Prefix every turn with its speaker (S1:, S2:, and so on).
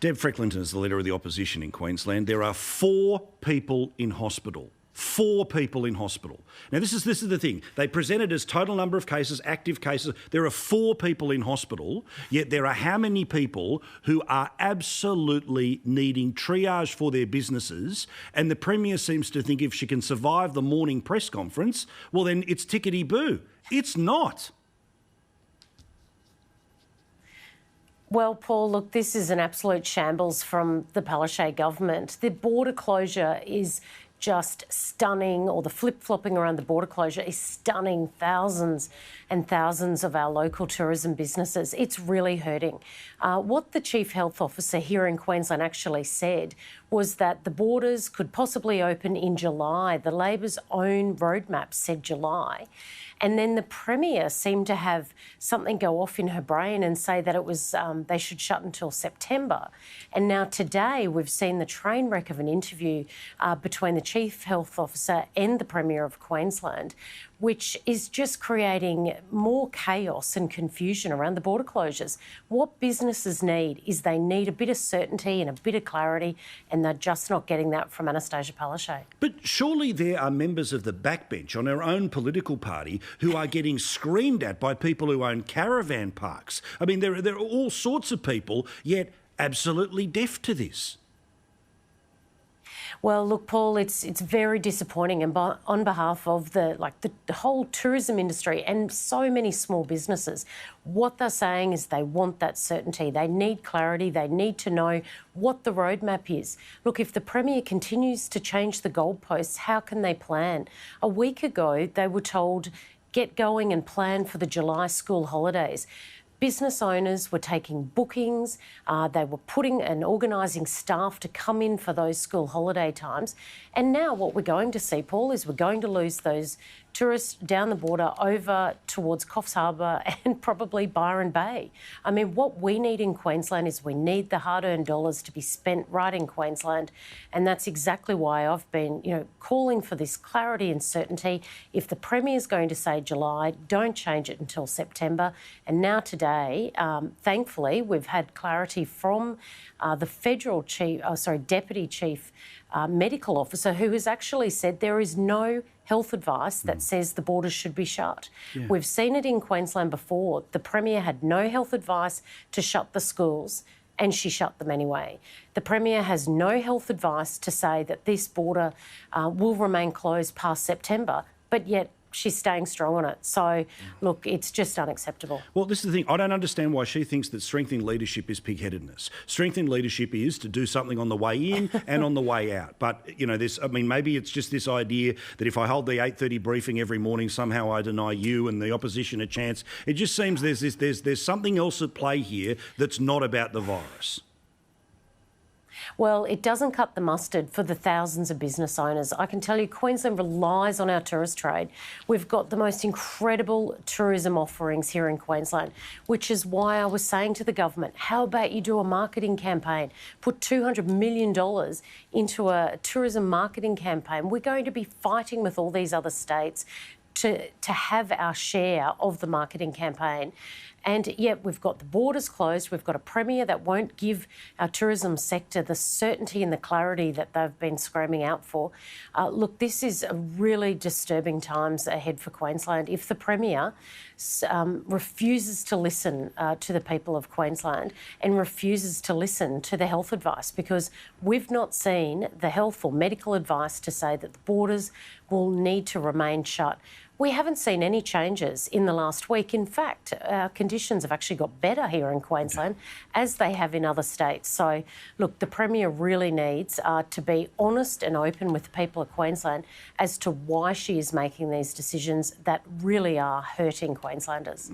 S1: Deb Frecklington is the leader of the opposition in Queensland. There are 4 people in hospital. 4 people in hospital. Now, this is the thing. They present it as total number of cases, active cases. There are 4 people in hospital, yet there are how many people who are absolutely needing triage for their businesses, and the Premier seems to think if she can survive the morning press conference, well, then it's tickety-boo. It's not.
S2: Well, Paul, look, this is an absolute shambles from the Palaszczuk government. The border closure is just stunning, or the flip-flopping around the border closure is stunning thousands and thousands of our local tourism businesses. It's really hurting. What the Chief Health Officer here in Queensland actually said was that the borders could possibly open in July. The Labor's own roadmap said July. And then the Premier seemed to have something go off in her brain and say that it was they should shut until September. And now today we've seen the train wreck of an interview between the Chief Health Officer and the Premier of Queensland, which is just creating more chaos and confusion around the border closures. What businesses need is they need a bit of certainty and a bit of clarity, and they're just not getting that from Annastacia Palaszczuk.
S1: But surely there are members of the backbench on our own political party who are getting screamed at by people who own caravan parks. I mean, there are all sorts of people, yet absolutely deaf to this.
S2: Well, look, Paul, it's very disappointing, and on behalf of the whole tourism industry and so many small businesses, what they're saying is they want that certainty. They need clarity. They need to know what the roadmap is. Look, if the Premier continues to change the goalposts, how can they plan? A week ago, they were told, get going and plan for the July school holidays. Business owners were taking bookings, they were putting and organising staff to come in for those school holiday times. And now what we're going to see, Paul, is we're going to lose those tourists down the border over towards Coffs Harbour and probably Byron Bay. I mean, what we need in Queensland is we need the hard-earned dollars to be spent right in Queensland, and that's exactly why I've been, calling for this clarity and certainty. If the Premier's going to say July, don't change it until September. And now today, thankfully, we've had clarity from the federal Deputy Chief Medical Officer, who has actually said there is no health advice that says the borders should be shut. Yeah. We've seen it in Queensland before. The Premier had no health advice to shut the schools, and she shut them anyway. The Premier has no health advice to say that this border will remain closed past September, but yet she's staying strong on it. So, look, it's just unacceptable.
S1: Well, this is the thing. I don't understand why she thinks that strengthening leadership is pig-headedness. Strengthening leadership is to do something on the way in and on the way out. But, maybe it's just this idea that if I hold the 8:30 briefing every morning, somehow I deny you and the opposition a chance. It just seems there's something else at play here that's not about the virus.
S2: Well, it doesn't cut the mustard for the thousands of business owners. I can tell you Queensland relies on our tourist trade. We've got the most incredible tourism offerings here in Queensland, which is why I was saying to the government, how about you do a marketing campaign? Put $200 million into a tourism marketing campaign. We're going to be fighting with all these other states to have our share of the marketing campaign. And yet we've got the borders closed, we've got a Premier that won't give our tourism sector the certainty and the clarity that they've been screaming out for. Look, this is a really disturbing times ahead for Queensland. If the Premier refuses to listen to the people of Queensland and refuses to listen to the health advice, because we've not seen the health or medical advice to say that the borders will need to remain shut. We haven't seen any changes in the last week. In fact, our conditions have actually got better here in Queensland, as they have in other states. So, look, the Premier really needs to be honest and open with the people of Queensland as to why she is making these decisions that really are hurting Queenslanders.